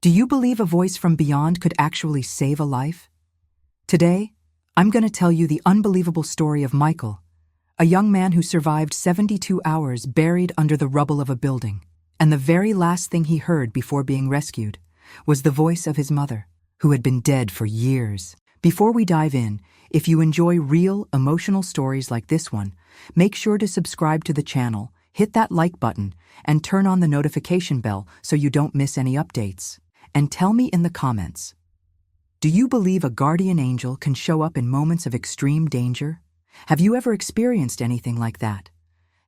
Do you believe a voice from beyond could actually save a life? Today, I'm going to tell you the unbelievable story of Michael, a young man who survived 72 hours buried under the rubble of a building, and the very last thing he heard before being rescued was the voice of his mother, who had been dead for years. Before we dive in, if you enjoy real, emotional stories like this one, make sure to subscribe to the channel, hit that like button, and turn on the notification bell so you don't miss any updates. And tell me in the comments, do you believe a guardian angel can show up in moments of extreme danger? Have you ever experienced anything like that?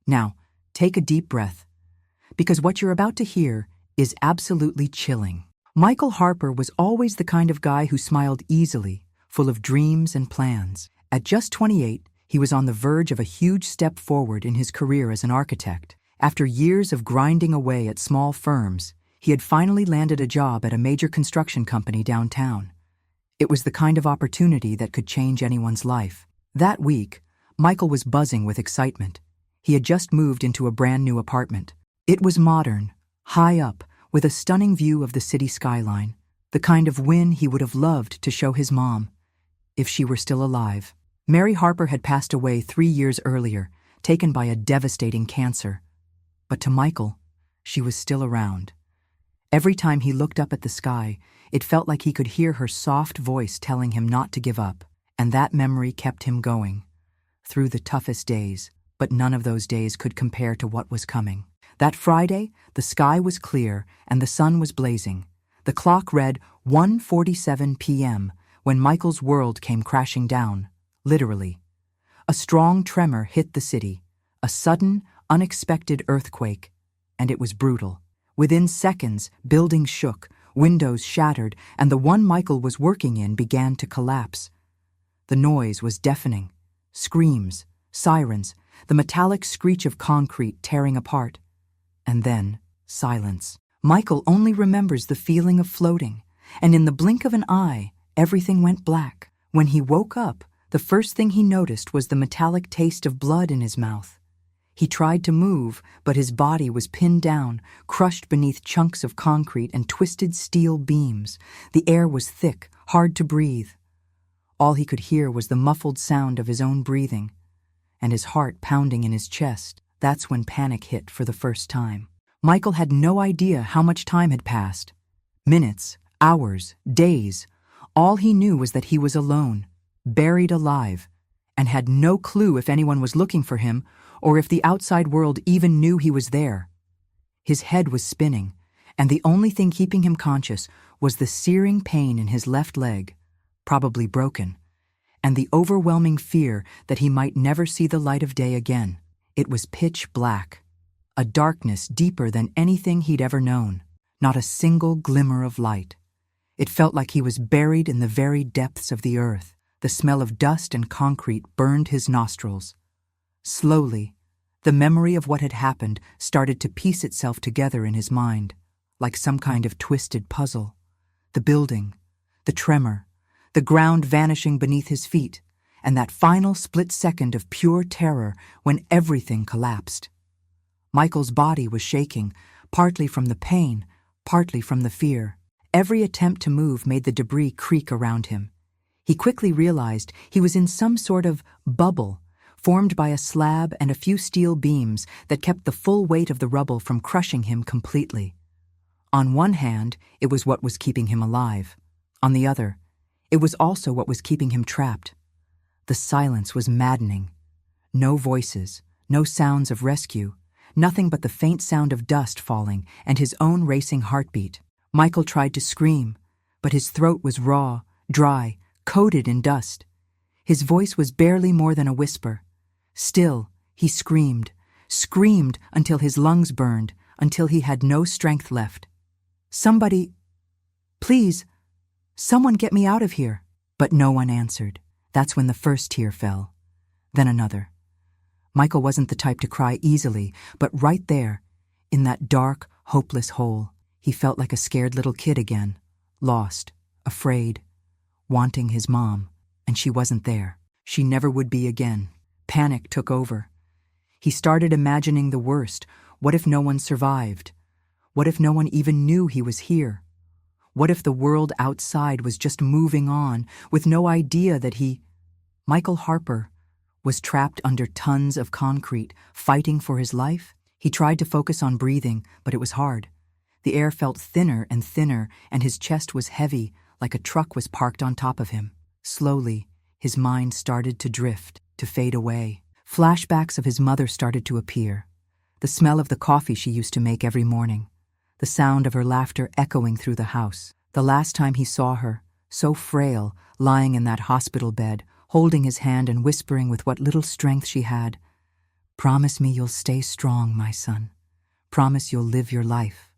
Now, take a deep breath, because what you're about to hear is absolutely chilling. Michael Harper was always the kind of guy who smiled easily, full of dreams and plans. At just 28, he was on the verge of a huge step forward in his career as an architect. After years of grinding away at small firms, he had finally landed a job at a major construction company downtown. It was the kind of opportunity that could change anyone's life. That week, Michael was buzzing with excitement. He had just moved into a brand new apartment. It was modern, high up, with a stunning view of the city skyline, the kind of win he would have loved to show his mom, if she were still alive. Mary Harper had passed away 3 years earlier, taken by a devastating cancer. But to Michael, she was still around. Every time he looked up at the sky, it felt like he could hear her soft voice telling him not to give up, and that memory kept him going through the toughest days, but none of those days could compare to what was coming. That Friday, the sky was clear and the sun was blazing. The clock read 1:47 p.m. when Michael's world came crashing down, literally. A strong tremor hit the city, a sudden, unexpected earthquake, and it was brutal. Within seconds, buildings shook, windows shattered, and the one Michael was working in began to collapse. The noise was deafening. Screams, sirens, the metallic screech of concrete tearing apart. And then, silence. Michael only remembers the feeling of floating, and in the blink of an eye, everything went black. When he woke up, the first thing he noticed was the metallic taste of blood in his mouth. He tried to move, but his body was pinned down, crushed beneath chunks of concrete and twisted steel beams. The air was thick, hard to breathe. All he could hear was the muffled sound of his own breathing, and his heart pounding in his chest. That's when panic hit for the first time. Michael had no idea how much time had passed. Minutes, hours, days. All he knew was that he was alone, buried alive, and had no clue if anyone was looking for him or if the outside world even knew he was there. His head was spinning, and the only thing keeping him conscious was the searing pain in his left leg, probably broken, and the overwhelming fear that he might never see the light of day again. It was pitch black, a darkness deeper than anything he'd ever known, not a single glimmer of light. It felt like he was buried in the very depths of the earth. The smell of dust and concrete burned his nostrils. Slowly, the memory of what had happened started to piece itself together in his mind, like some kind of twisted puzzle. The building, the tremor, the ground vanishing beneath his feet, and that final split second of pure terror when everything collapsed. Michael's body was shaking, partly from the pain, partly from the fear. Every attempt to move made the debris creak around him. He quickly realized he was in some sort of bubble, formed by a slab and a few steel beams that kept the full weight of the rubble from crushing him completely. On one hand, it was what was keeping him alive. On the other, it was also what was keeping him trapped. The silence was maddening. No voices, no sounds of rescue, nothing but the faint sound of dust falling and his own racing heartbeat. Michael tried to scream, but his throat was raw, dry, coated in dust. His voice was barely more than a whisper. Still, he screamed until his lungs burned, until he had no strength left. "Somebody, please, someone get me out of here." But no one answered. That's when the first tear fell, then another. Michael wasn't the type to cry easily, but right there, in that dark, hopeless hole, he felt like a scared little kid again, lost, afraid, wanting his mom, and she wasn't there. She never would be again. Panic took over. He started imagining the worst. What if no one survived? What if no one even knew he was here? What if the world outside was just moving on, with no idea that Michael Harper, was trapped under tons of concrete, fighting for his life? He tried to focus on breathing, but it was hard. The air felt thinner, and his chest was heavy, like a truck was parked on top of him. Slowly, his mind started to drift, to fade away. Flashbacks of his mother started to appear. The smell of the coffee she used to make every morning. The sound of her laughter echoing through the house. The last time he saw her, so frail, lying in that hospital bed, holding his hand and whispering with what little strength she had, "Promise me you'll stay strong, my son. Promise you'll live your life.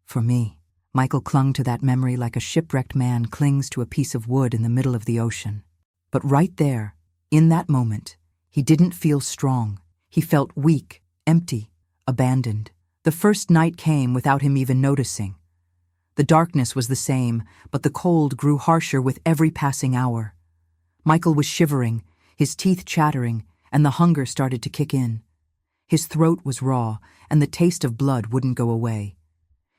For me." Michael clung to that memory like a shipwrecked man clings to a piece of wood in the middle of the ocean. But right there, in that moment, he didn't feel strong. He felt weak, empty, abandoned. The first night came without him even noticing. The darkness was the same, but the cold grew harsher with every passing hour. Michael was shivering, his teeth chattering, and the hunger started to kick in. His throat was raw, and the taste of blood wouldn't go away.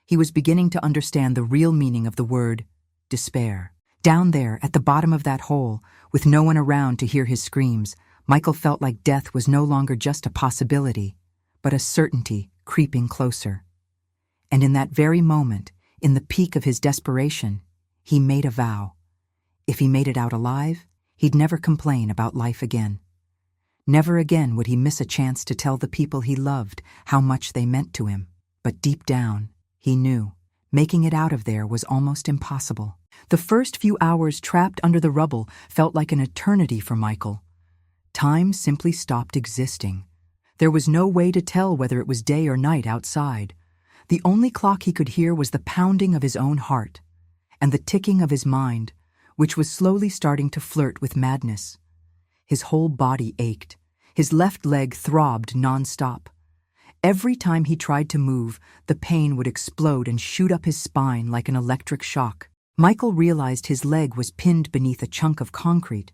He was beginning to understand the real meaning of the word despair. Down there, at the bottom of that hole, with no one around to hear his screams, Michael felt like death was no longer just a possibility, but a certainty creeping closer. And in that very moment, in the peak of his desperation, he made a vow. If he made it out alive, he'd never complain about life again. Never again would he miss a chance to tell the people he loved how much they meant to him. But deep down, he knew making it out of there was almost impossible. The first few hours trapped under the rubble felt like an eternity for Michael. Time simply stopped existing. There was no way to tell whether it was day or night outside. The only clock he could hear was the pounding of his own heart and the ticking of his mind, which was slowly starting to flirt with madness. His whole body ached. His left leg throbbed nonstop. Every time he tried to move, the pain would explode and shoot up his spine like an electric shock. Michael realized his leg was pinned beneath a chunk of concrete,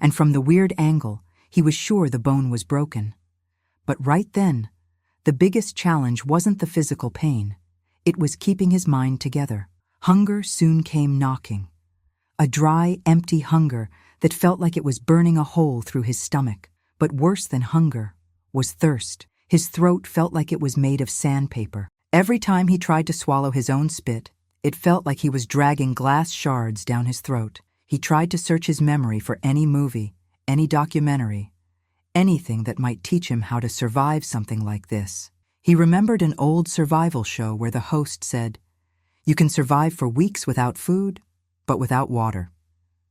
and from the weird angle, he was sure the bone was broken. But right then, the biggest challenge wasn't the physical pain. It was keeping his mind together. Hunger soon came knocking. A dry, empty hunger that felt like it was burning a hole through his stomach. But worse than hunger was thirst. His throat felt like it was made of sandpaper. Every time he tried to swallow his own spit, it felt like he was dragging glass shards down his throat. He tried to search his memory for any movie, any documentary, anything that might teach him how to survive something like this. He remembered an old survival show where the host said, "You can survive for weeks without food, but without water.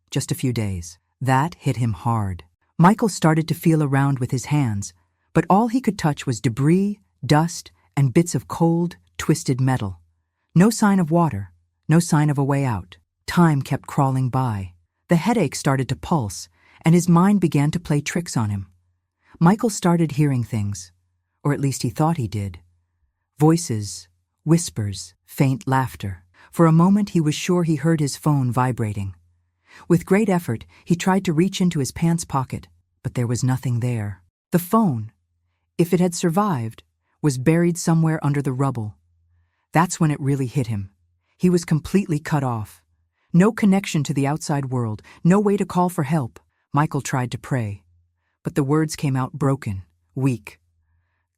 Just a few days." That hit him hard. Michael started to feel around with his hands, but all he could touch was debris, dust, and bits of cold, twisted metal. No sign of water, no sign of a way out. Time kept crawling by. The headache started to pulse, and his mind began to play tricks on him. Michael started hearing things, or at least he thought he did. Voices, whispers, faint laughter. For a moment he was sure he heard his phone vibrating. With great effort, he tried to reach into his pants pocket, but there was nothing there. The phone, if it had survived, was buried somewhere under the rubble. That's when it really hit him. He was completely cut off. No connection to the outside world, no way to call for help. Michael tried to pray, but the words came out broken, weak.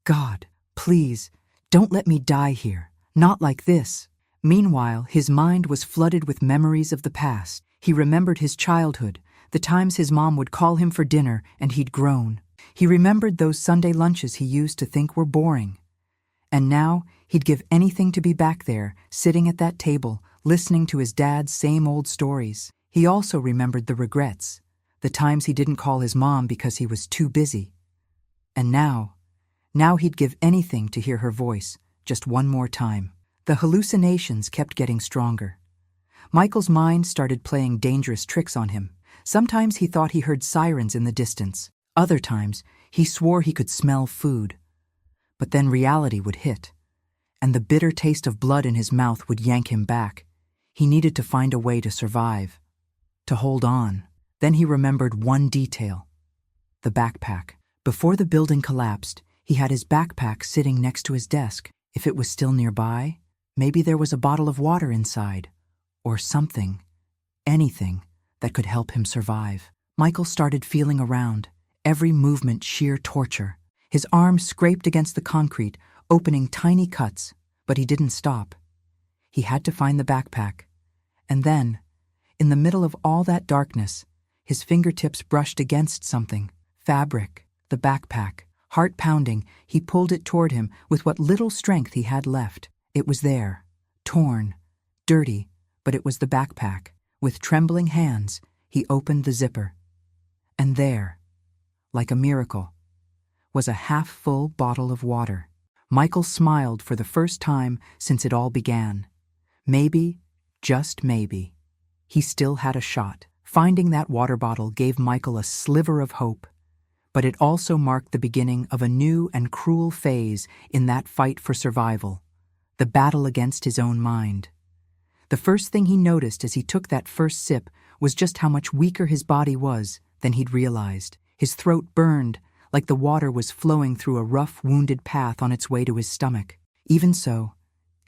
"God, please, don't let me die here. Not like this." Meanwhile, his mind was flooded with memories of the past. He remembered his childhood, the times his mom would call him for dinner and he'd groan. He remembered those Sunday lunches he used to think were boring. And now he'd give anything to be back there, sitting at that table, listening to his dad's same old stories. He also remembered the regrets, the times he didn't call his mom because he was too busy. And now he'd give anything to hear her voice, just one more time. The hallucinations kept getting stronger. Michael's mind started playing dangerous tricks on him. Sometimes he thought he heard sirens in the distance. Other times, he swore he could smell food. But then reality would hit, and the bitter taste of blood in his mouth would yank him back. He needed to find a way to survive, to hold on. Then he remembered one detail: the backpack. Before the building collapsed, he had his backpack sitting next to his desk. If it was still nearby, maybe there was a bottle of water inside, or something, anything, that could help him survive. Michael started feeling around, every movement sheer torture. His arm scraped against the concrete, opening tiny cuts, but he didn't stop. He had to find the backpack. And then, in the middle of all that darkness, his fingertips brushed against something. Fabric, the backpack. Heart pounding, he pulled it toward him with what little strength he had left. It was there, torn, dirty, but it was the backpack. With trembling hands, he opened the zipper. And there, like a miracle, was a half-full bottle of water. Michael smiled for the first time since it all began. Maybe, just maybe, he still had a shot. Finding that water bottle gave Michael a sliver of hope, but it also marked the beginning of a new and cruel phase in that fight for survival, the battle against his own mind. The first thing he noticed as he took that first sip was just how much weaker his body was than he'd realized. His throat burned, like the water was flowing through a rough, wounded path on its way to his stomach. Even so,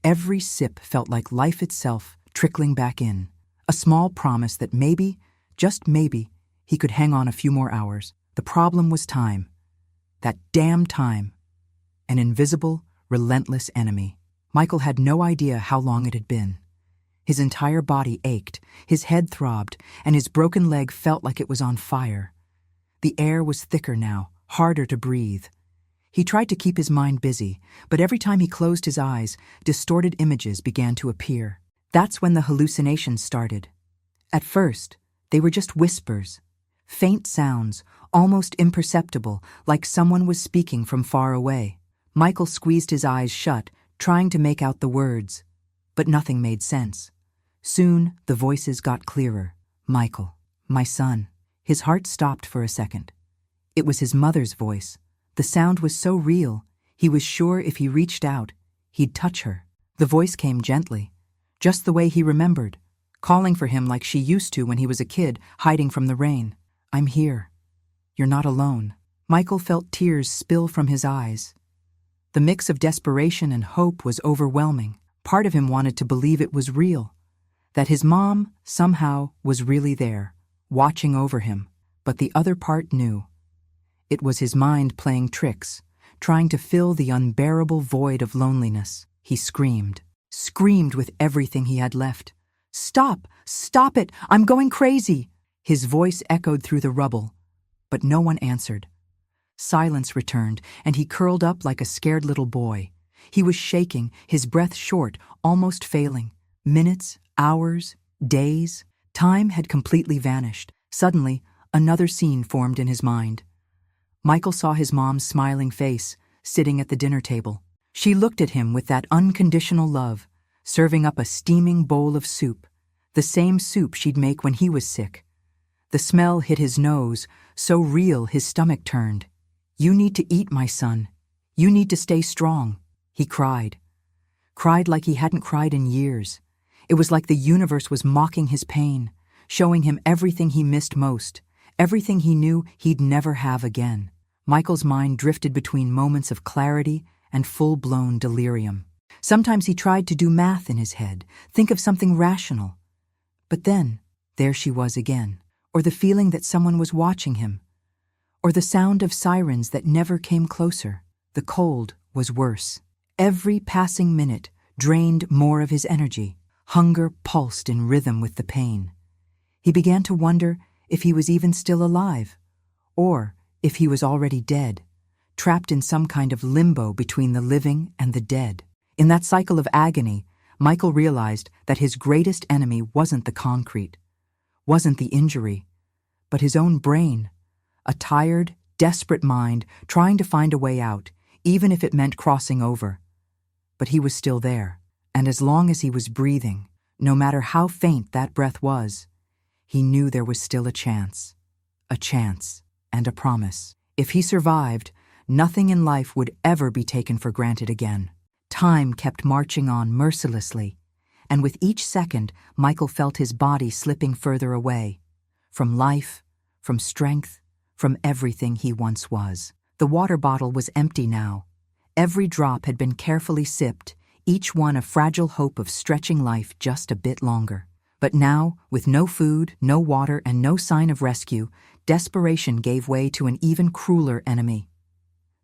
every sip felt like life itself trickling back in, a small promise that maybe, just maybe, he could hang on a few more hours. The problem was time. That damn time. An invisible, relentless enemy. Michael had no idea how long it had been. His entire body ached, his head throbbed, and his broken leg felt like it was on fire. The air was thicker now, harder to breathe. He tried to keep his mind busy, but every time he closed his eyes, distorted images began to appear. That's when the hallucinations started. At first, they were just whispers, faint sounds, almost imperceptible, like someone was speaking from far away. Michael squeezed his eyes shut, trying to make out the words, but nothing made sense. Soon, the voices got clearer. Michael, my son. His heart stopped for a second. It was his mother's voice. The sound was so real, he was sure if he reached out, he'd touch her. The voice came gently, just the way he remembered, calling for him like she used to when he was a kid, hiding from the rain. I'm here. You're not alone. Michael felt tears spill from his eyes. The mix of desperation and hope was overwhelming. Part of him wanted to believe it was real, that his mom, somehow, was really there, watching over him, but the other part knew. It was his mind playing tricks, trying to fill the unbearable void of loneliness. He screamed with everything he had left. Stop! Stop it! I'm going crazy! His voice echoed through the rubble, but no one answered. Silence returned, and he curled up like a scared little boy. He was shaking, his breath short, almost failing. Minutes, hours, days. Time had completely vanished. Suddenly, another scene formed in his mind. Michael saw his mom's smiling face, sitting at the dinner table. She looked at him with that unconditional love, serving up a steaming bowl of soup, the same soup she'd make when he was sick. The smell hit his nose, so real his stomach turned. You need to eat, my son. You need to stay strong. He cried. Cried like he hadn't cried in years. It was like the universe was mocking his pain, showing him everything he missed most, everything he knew he'd never have again. Michael's mind drifted between moments of clarity and full-blown delirium. Sometimes he tried to do math in his head, think of something rational. But then, there she was again, or the feeling that someone was watching him, or the sound of sirens that never came closer. The cold was worse. Every passing minute drained more of his energy. Hunger pulsed in rhythm with the pain. He began to wonder if he was even still alive, or if he was already dead, trapped in some kind of limbo between the living and the dead. In that cycle of agony, Michael realized that his greatest enemy wasn't the concrete, wasn't the injury, but his own brain, a tired, desperate mind trying to find a way out, even if it meant crossing over. But he was still there, and as long as he was breathing, no matter how faint that breath was, he knew there was still a chance and a promise. If he survived, nothing in life would ever be taken for granted again. Time kept marching on mercilessly, and with each second, Michael felt his body slipping further away, from life, from strength, from everything he once was. The water bottle was empty now. Every drop had been carefully sipped, each one a fragile hope of stretching life just a bit longer. But now, with no food, no water, and no sign of rescue, desperation gave way to an even crueler enemy: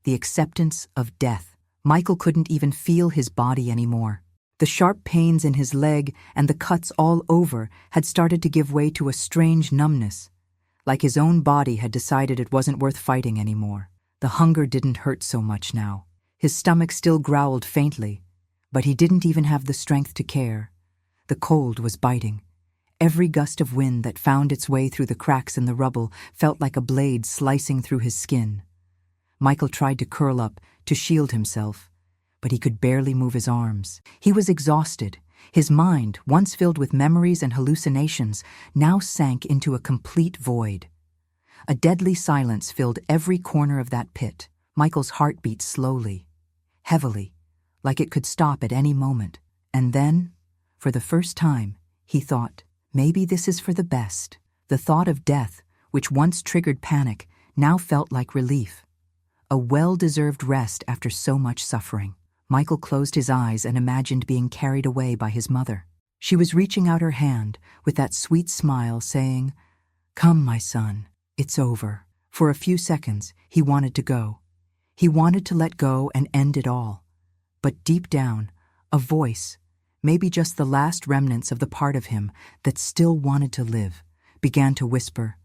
the acceptance of death. Michael couldn't even feel his body anymore. The sharp pains in his leg and the cuts all over had started to give way to a strange numbness, like his own body had decided it wasn't worth fighting anymore. The hunger didn't hurt so much now. His stomach still growled faintly, but he didn't even have the strength to care. The cold was biting. Every gust of wind that found its way through the cracks in the rubble felt like a blade slicing through his skin. Michael tried to curl up, to shield himself, but he could barely move his arms. He was exhausted. His mind, once filled with memories and hallucinations, now sank into a complete void. A deadly silence filled every corner of that pit. Michael's heart beat slowly, heavily, like it could stop at any moment. And then, for the first time, he thought, maybe this is for the best. The thought of death, which once triggered panic, now felt like relief. A well-deserved rest after so much suffering. Michael closed his eyes and imagined being carried away by his mother. She was reaching out her hand with that sweet smile, saying, "Come, my son, it's over." For a few seconds, he wanted to go. He wanted to let go and end it all. But deep down, a voice, maybe just the last remnants of the part of him that still wanted to live, began to whisper,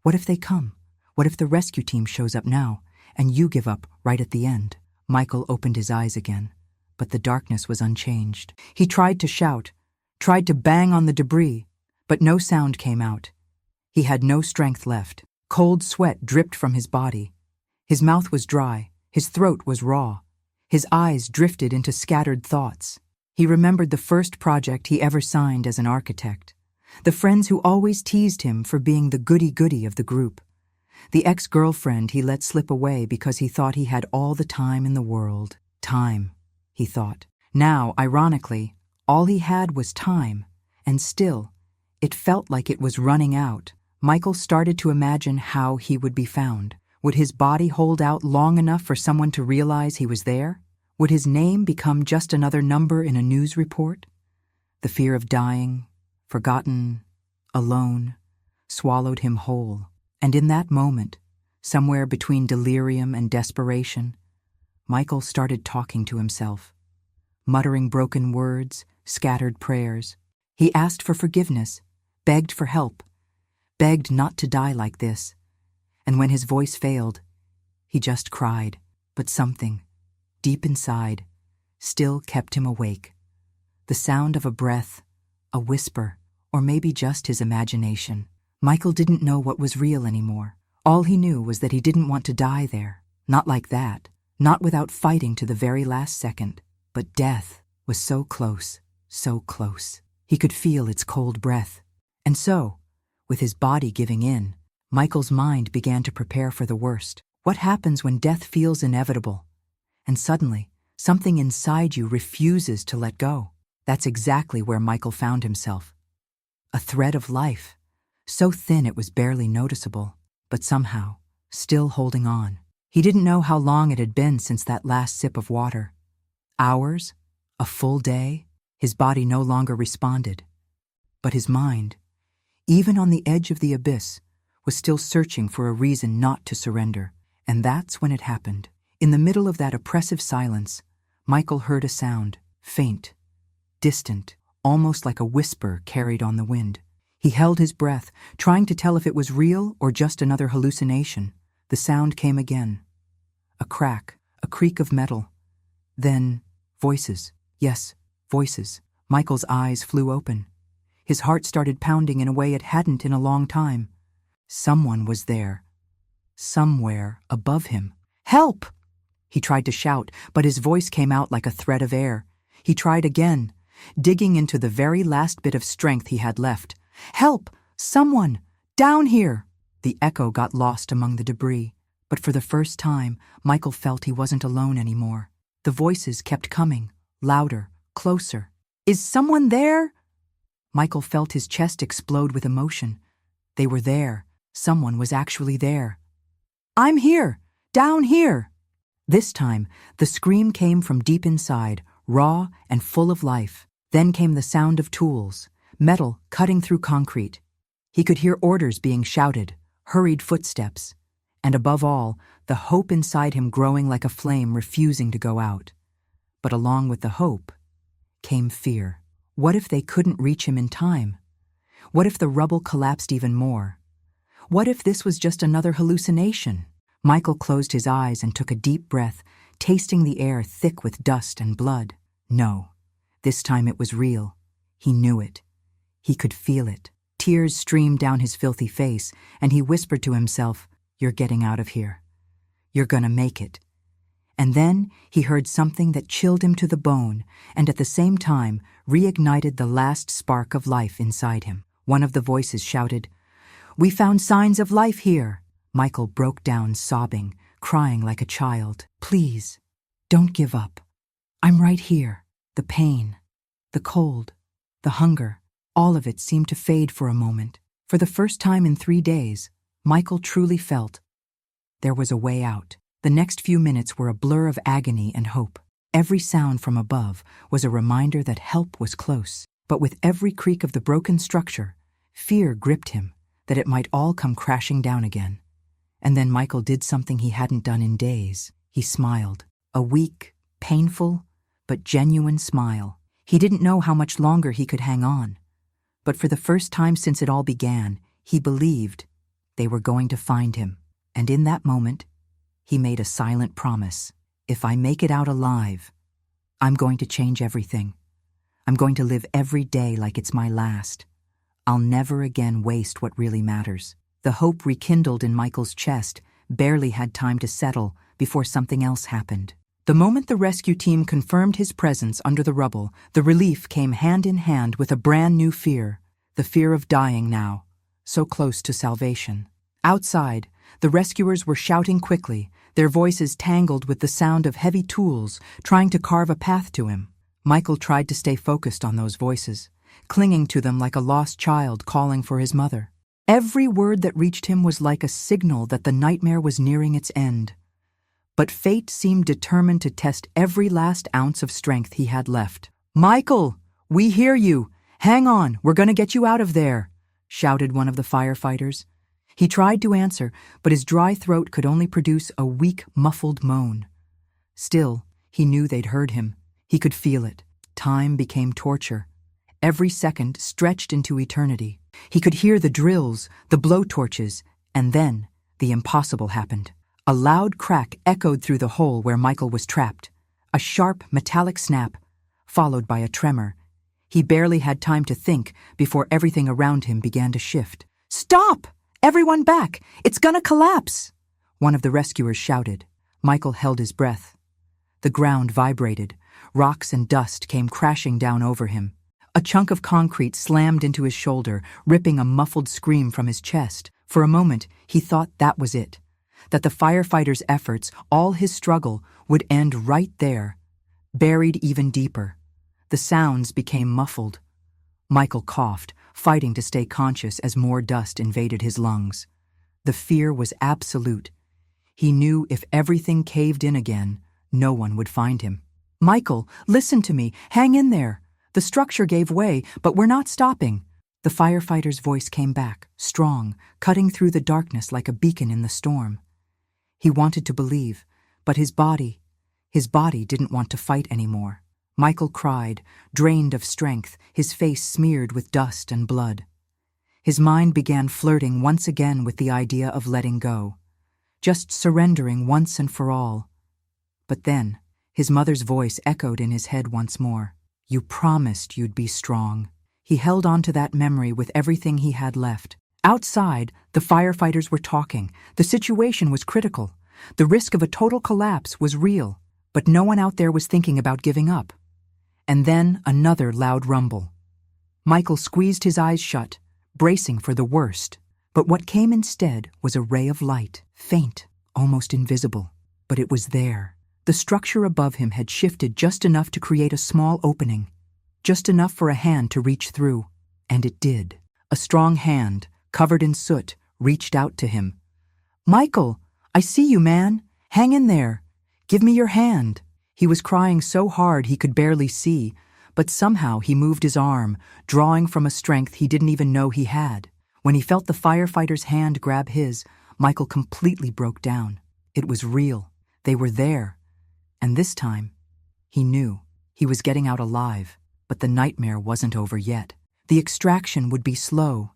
"What if they come? What if the rescue team shows up now, and you give up right at the end?" Michael opened his eyes again, but the darkness was unchanged. He tried to shout, tried to bang on the debris, but no sound came out. He had no strength left. Cold sweat dripped from his body. His mouth was dry, his throat was raw. His eyes drifted into scattered thoughts. He remembered the first project he ever signed as an architect, the friends who always teased him for being the goody-goody of the group, the ex-girlfriend he let slip away because he thought he had all the time in the world. Time, he thought. Now, ironically, all he had was time, and still, it felt like it was running out. Michael started to imagine how he would be found. Would his body hold out long enough for someone to realize he was there? Would his name become just another number in a news report? The fear of dying, forgotten, alone, swallowed him whole. And in that moment, somewhere between delirium and desperation, Michael started talking to himself, muttering broken words, scattered prayers. He asked for forgiveness, begged for help, begged not to die like this. And when his voice failed, he just cried. But something, deep inside, still kept him awake. The sound of a breath, a whisper, or maybe just his imagination. Michael didn't know what was real anymore. All he knew was that he didn't want to die there. Not like that. Not without fighting to the very last second. But death was so close, so close. He could feel its cold breath. And so, with his body giving in, Michael's mind began to prepare for the worst. What happens when death feels inevitable? And suddenly, something inside you refuses to let go. That's exactly where Michael found himself. A thread of life, so thin it was barely noticeable, but somehow, still holding on. He didn't know how long it had been since that last sip of water. Hours? A full day? His body no longer responded. But his mind, even on the edge of the abyss, was still searching for a reason not to surrender. And that's when it happened. In the middle of that oppressive silence, Michael heard a sound, faint, distant, almost like a whisper carried on the wind. He held his breath, trying to tell if it was real or just another hallucination. The sound came again. A crack, a creak of metal. Then, voices. Yes, voices. Michael's eyes flew open. His heart started pounding in a way it hadn't in a long time. Someone was there. Somewhere above him. "Help!" He tried to shout, but his voice came out like a thread of air. He tried again, digging into the very last bit of strength he had left. "Help! Someone! Down here!" The echo got lost among the debris, but for the first time, Michael felt he wasn't alone anymore. The voices kept coming, louder, closer. "Is someone there?" Michael felt his chest explode with emotion. They were there. Someone was actually there. "I'm here! Down here!" This time, the scream came from deep inside, raw and full of life. Then came the sound of tools, metal cutting through concrete. He could hear orders being shouted, hurried footsteps, and above all, the hope inside him growing like a flame refusing to go out. But along with the hope came fear. What if they couldn't reach him in time? What if the rubble collapsed even more? What if this was just another hallucination? Michael closed his eyes and took a deep breath, tasting the air thick with dust and blood. No, this time it was real. He knew it. He could feel it. Tears streamed down his filthy face, and he whispered to himself, "You're getting out of here. You're gonna make it." And then he heard something that chilled him to the bone, and at the same time reignited the last spark of life inside him. One of the voices shouted, "We found signs of life here." Michael broke down sobbing, crying like a child. "Please, don't give up. I'm right here." The pain, the cold, the hunger, all of it seemed to fade for a moment. For the first time in 3 days, Michael truly felt there was a way out. The next few minutes were a blur of agony and hope. Every sound from above was a reminder that help was close. But with every creak of the broken structure, fear gripped him that it might all come crashing down again. And then Michael did something he hadn't done in days. He smiled. A weak, painful, but genuine smile. He didn't know how much longer he could hang on. But for the first time since it all began, he believed they were going to find him. And in that moment, he made a silent promise. "If I make it out alive, I'm going to change everything. I'm going to live every day like it's my last. I'll never again waste what really matters." The hope rekindled in Michael's chest barely had time to settle before something else happened. The moment the rescue team confirmed his presence under the rubble, the relief came hand in hand with a brand new fear, the fear of dying now, so close to salvation. Outside, the rescuers were shouting quickly, their voices tangled with the sound of heavy tools trying to carve a path to him. Michael tried to stay focused on those voices, clinging to them like a lost child calling for his mother. Every word that reached him was like a signal that the nightmare was nearing its end. But fate seemed determined to test every last ounce of strength he had left. "Michael, we hear you! Hang on, we're gonna get you out of there!" shouted one of the firefighters. He tried to answer, but his dry throat could only produce a weak, muffled moan. Still, he knew they'd heard him. He could feel it. Time became torture. Every second stretched into eternity. He could hear the drills, the blowtorches, and then the impossible happened. A loud crack echoed through the hole where Michael was trapped. A sharp, metallic snap, followed by a tremor. He barely had time to think before everything around him began to shift. "Stop! Everyone back! It's gonna collapse!" one of the rescuers shouted. Michael held his breath. The ground vibrated. Rocks and dust came crashing down over him. A chunk of concrete slammed into his shoulder, ripping a muffled scream from his chest. For a moment, he thought that was it, that the firefighters' efforts, all his struggle, would end right there, buried even deeper. The sounds became muffled. Michael coughed, fighting to stay conscious as more dust invaded his lungs. The fear was absolute. He knew if everything caved in again, no one would find him. "Michael, listen to me. Hang in there. The structure gave way, but we're not stopping." The firefighter's voice came back, strong, cutting through the darkness like a beacon in the storm. He wanted to believe, but his body didn't want to fight anymore. Michael cried, drained of strength, his face smeared with dust and blood. His mind began flirting once again with the idea of letting go, just surrendering once and for all. But then, his mother's voice echoed in his head once more. "You promised you'd be strong." He held on to that memory with everything he had left. Outside, the firefighters were talking. The situation was critical. The risk of a total collapse was real, but no one out there was thinking about giving up. And then another loud rumble. Michael squeezed his eyes shut, bracing for the worst. But what came instead was a ray of light, faint, almost invisible. But it was there. The structure above him had shifted just enough to create a small opening, just enough for a hand to reach through. And it did. A strong hand, covered in soot, reached out to him. "Michael, I see you, man. Hang in there. Give me your hand." He was crying so hard he could barely see, But somehow he moved his arm, drawing from a strength he didn't even know he had. When he felt the firefighter's hand grab his, Michael completely broke down. It was real. They were there. And this time, he knew he was getting out alive. But the nightmare wasn't over yet. The extraction would be slow,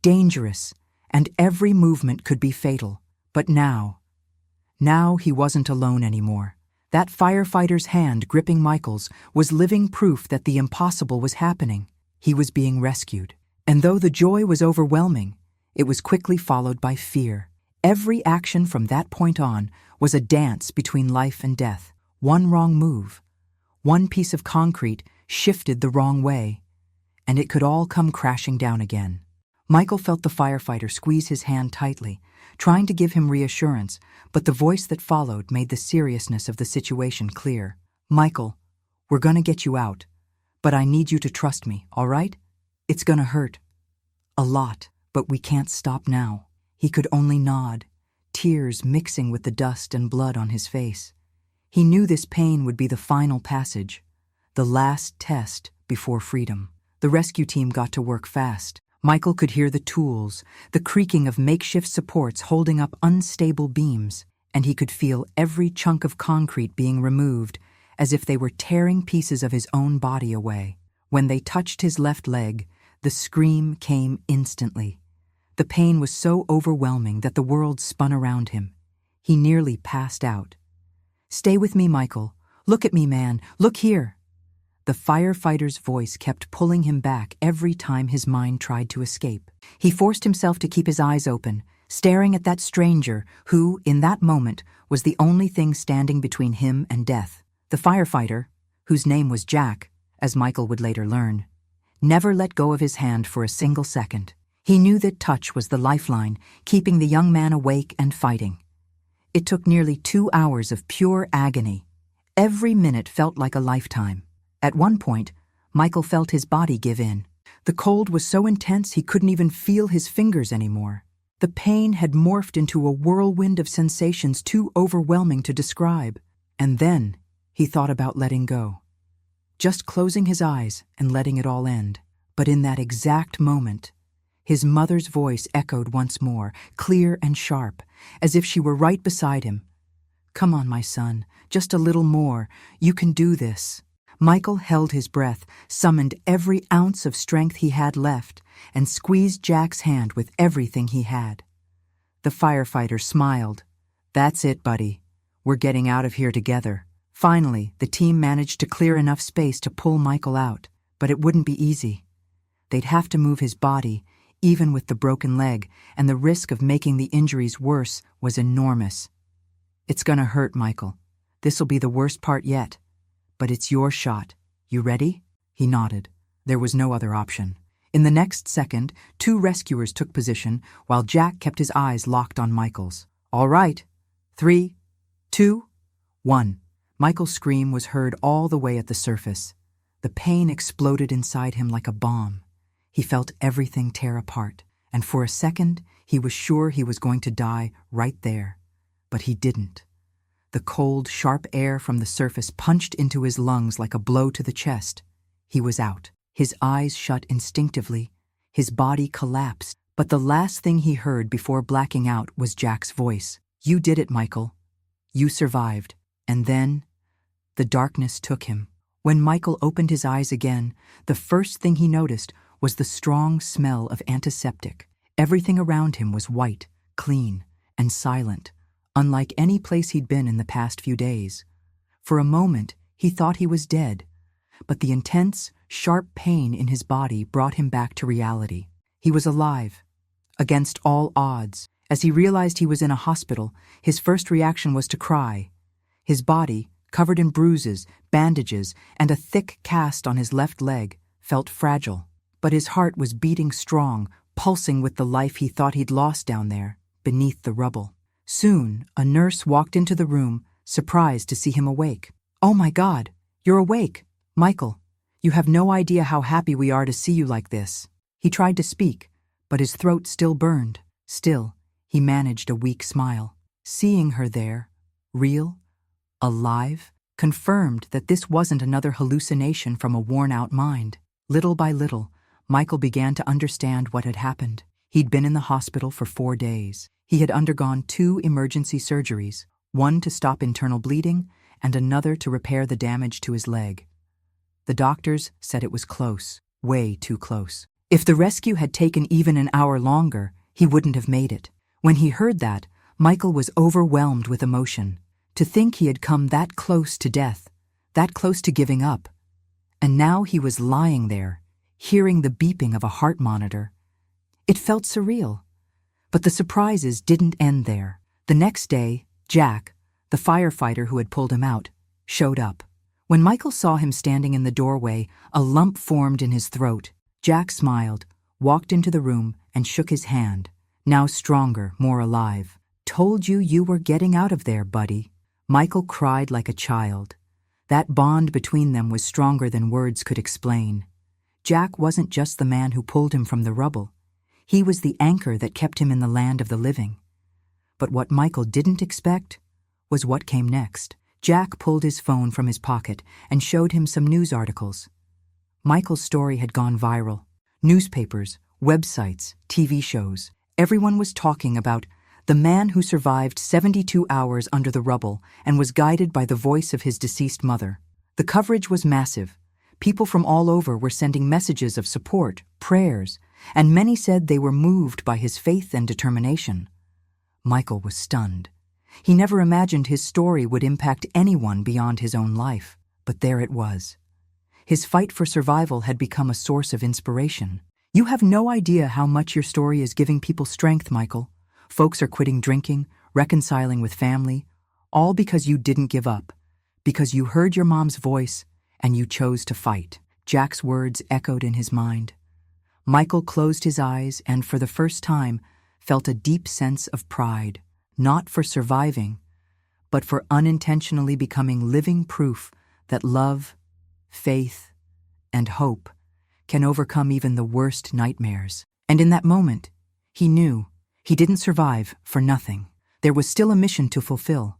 dangerous, and every movement could be fatal. But now he wasn't alone anymore. That firefighter's hand gripping Michael's was living proof that the impossible was happening. He was being rescued. And though the joy was overwhelming, it was quickly followed by fear. Every action from that point on was a dance between life and death. One wrong move, one piece of concrete shifted the wrong way, and it could all come crashing down again. Michael felt the firefighter squeeze his hand tightly, trying to give him reassurance, but the voice that followed made the seriousness of the situation clear. "Michael, we're gonna get you out, but I need you to trust me, all right? It's gonna hurt. A lot, but we can't stop now." He could only nod, tears mixing with the dust and blood on his face. He knew this pain would be the final passage, the last test before freedom. The rescue team got to work fast. Michael could hear the tools, the creaking of makeshift supports holding up unstable beams, and he could feel every chunk of concrete being removed as if they were tearing pieces of his own body away. When they touched his left leg, the scream came instantly. The pain was so overwhelming that the world spun around him. He nearly passed out. "Stay with me, Michael. Look at me, man. Look here." The firefighter's voice kept pulling him back every time his mind tried to escape. He forced himself to keep his eyes open, staring at that stranger who, in that moment, was the only thing standing between him and death. The firefighter, whose name was Jack, as Michael would later learn, never let go of his hand for a single second. He knew that touch was the lifeline, keeping the young man awake and fighting. It took nearly 2 hours of pure agony. Every minute felt like a lifetime. At one point, Michael felt his body give in. The cold was so intense he couldn't even feel his fingers anymore. The pain had morphed into a whirlwind of sensations too overwhelming to describe. And then he thought about letting go, just closing his eyes and letting it all end. But in that exact moment, his mother's voice echoed once more, clear and sharp, as if she were right beside him. "Come on, my son, just a little more. You can do this." Michael held his breath, summoned every ounce of strength he had left, and squeezed Jack's hand with everything he had. The firefighter smiled. "That's it, buddy. We're getting out of here together." Finally, the team managed to clear enough space to pull Michael out, but it wouldn't be easy. They'd have to move his body, even with the broken leg, and the risk of making the injuries worse was enormous. "It's gonna hurt, Michael. This'll be the worst part yet. But it's your shot. You ready?" He nodded. There was no other option. In the next second, 2 rescuers took position, while Jack kept his eyes locked on Michael's. "All right. 3, 2, 1. Michael's scream was heard all the way at the surface. The pain exploded inside him like a bomb. He felt everything tear apart, and for a second, he was sure he was going to die right there. But he didn't. The cold, sharp air from the surface punched into his lungs like a blow to the chest. He was out. His eyes shut instinctively. His body collapsed. But the last thing he heard before blacking out was Jack's voice. "You did it, Michael. You survived." And then, the darkness took him. When Michael opened his eyes again, the first thing he noticed was the strong smell of antiseptic. Everything around him was white, clean, and silent, unlike any place he'd been in the past few days. For a moment, he thought he was dead, but the intense, sharp pain in his body brought him back to reality. He was alive, against all odds. As he realized he was in a hospital, his first reaction was to cry. His body, covered in bruises, bandages, and a thick cast on his left leg, felt fragile. But his heart was beating strong, pulsing with the life he thought he'd lost down there, beneath the rubble. Soon, a nurse walked into the room, surprised to see him awake. "Oh my God, you're awake! Michael, you have no idea how happy we are to see you like this." He tried to speak, but his throat still burned. Still, he managed a weak smile. Seeing her there, real, alive, confirmed that this wasn't another hallucination from a worn-out mind. Little by little, Michael began to understand what had happened. He'd been in the hospital for 4 days. He had undergone 2 emergency surgeries, one to stop internal bleeding and another to repair the damage to his leg. The doctors said it was close, way too close. If the rescue had taken even an hour longer, he wouldn't have made it. When he heard that, Michael was overwhelmed with emotion. To think he had come that close to death, that close to giving up. And now he was lying there, hearing the beeping of a heart monitor. It felt surreal. But the surprises didn't end there. The next day, Jack, the firefighter who had pulled him out, showed up. When Michael saw him standing in the doorway, a lump formed in his throat. Jack smiled, walked into the room, and shook his hand, now stronger, more alive. "Told you you were getting out of there, buddy." Michael cried like a child. That bond between them was stronger than words could explain. Jack wasn't just the man who pulled him from the rubble. He was the anchor that kept him in the land of the living. But what Michael didn't expect was what came next. Jack pulled his phone from his pocket and showed him some news articles. Michael's story had gone viral. Newspapers, websites, TV shows. Everyone was talking about the man who survived 72 hours under the rubble and was guided by the voice of his deceased mother. The coverage was massive. People from all over were sending messages of support, prayers, and many said they were moved by his faith and determination. Michael was stunned. He never imagined his story would impact anyone beyond his own life, but there it was. His fight for survival had become a source of inspiration. You have no idea how much your story is giving people strength, Michael. Folks are quitting drinking, reconciling with family, all because you didn't give up, because you heard your mom's voice and you chose to fight. Jack's words echoed in his mind. Michael closed his eyes and, for the first time, felt a deep sense of pride, not for surviving, but for unintentionally becoming living proof that love, faith, and hope can overcome even the worst nightmares. And in that moment, he knew he didn't survive for nothing. There was still a mission to fulfill.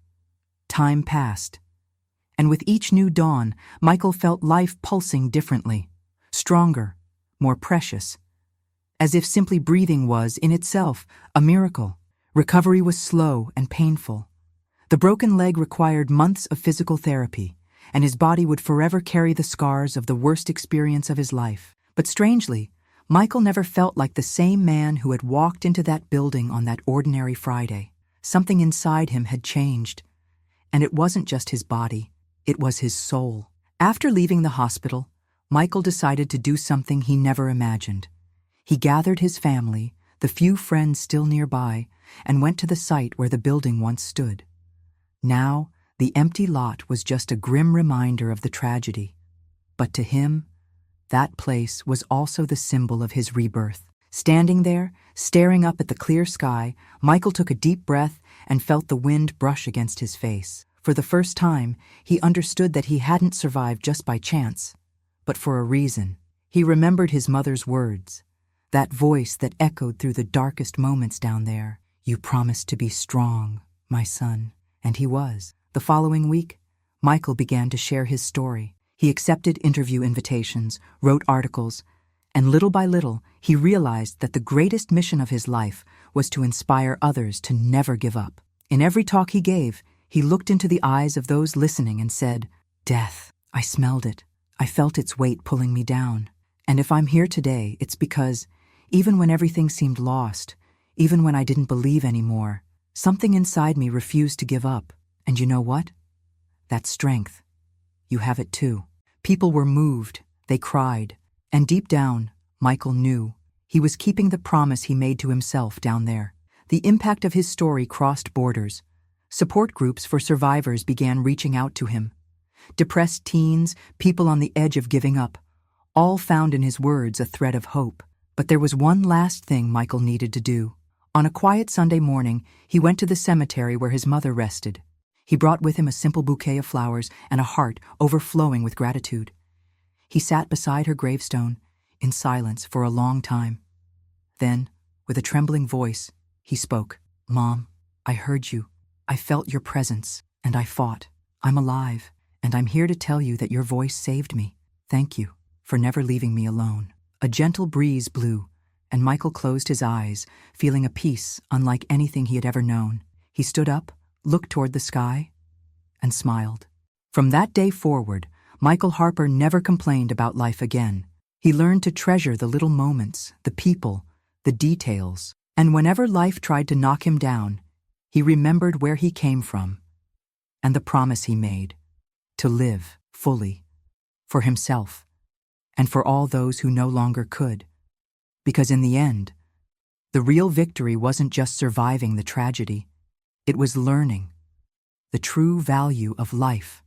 Time passed, and with each new dawn, Michael felt life pulsing differently, stronger, more precious, as if simply breathing was, in itself, a miracle. Recovery was slow and painful. The broken leg required months of physical therapy, and his body would forever carry the scars of the worst experience of his life. But strangely, Michael never felt like the same man who had walked into that building on that ordinary Friday. Something inside him had changed, and it wasn't just his body, it was his soul. After leaving the hospital, Michael decided to do something he never imagined. He gathered his family, the few friends still nearby, and went to the site where the building once stood. Now, the empty lot was just a grim reminder of the tragedy. But to him, that place was also the symbol of his rebirth. Standing there, staring up at the clear sky, Michael took a deep breath and felt the wind brush against his face. For the first time, he understood that he hadn't survived just by chance, but for a reason. He remembered his mother's words, that voice that echoed through the darkest moments down there. "You promised to be strong, my son." And he was. The following week, Michael began to share his story. He accepted interview invitations, wrote articles, and little by little, he realized that the greatest mission of his life was to inspire others to never give up. In every talk he gave, he looked into the eyes of those listening and said, "Death, I smelled it. I felt its weight pulling me down. And if I'm here today, it's because, even when everything seemed lost, even when I didn't believe anymore, something inside me refused to give up. And you know what? That's strength. You have it too." People were moved, they cried, and deep down, Michael knew he was keeping the promise he made to himself down there. The impact of his story crossed borders. Support groups for survivors began reaching out to him. Depressed teens, people on the edge of giving up, all found in his words a thread of hope. But there was one last thing Michael needed to do. On a quiet Sunday morning, he went to the cemetery where his mother rested. He brought with him a simple bouquet of flowers and a heart overflowing with gratitude. He sat beside her gravestone, in silence for a long time. Then, with a trembling voice, he spoke. "Mom, I heard you. I felt your presence, and I fought. I'm alive, and I'm here to tell you that your voice saved me. Thank you for never leaving me alone." A gentle breeze blew, and Michael closed his eyes, feeling a peace unlike anything he had ever known. He stood up, looked toward the sky, and smiled. From that day forward, Michael Harper never complained about life again. He learned to treasure the little moments, the people, the details, and whenever life tried to knock him down, he remembered where he came from and the promise he made to live fully for himself and for all those who no longer could. Because in the end, the real victory wasn't just surviving the tragedy, it was learning the true value of life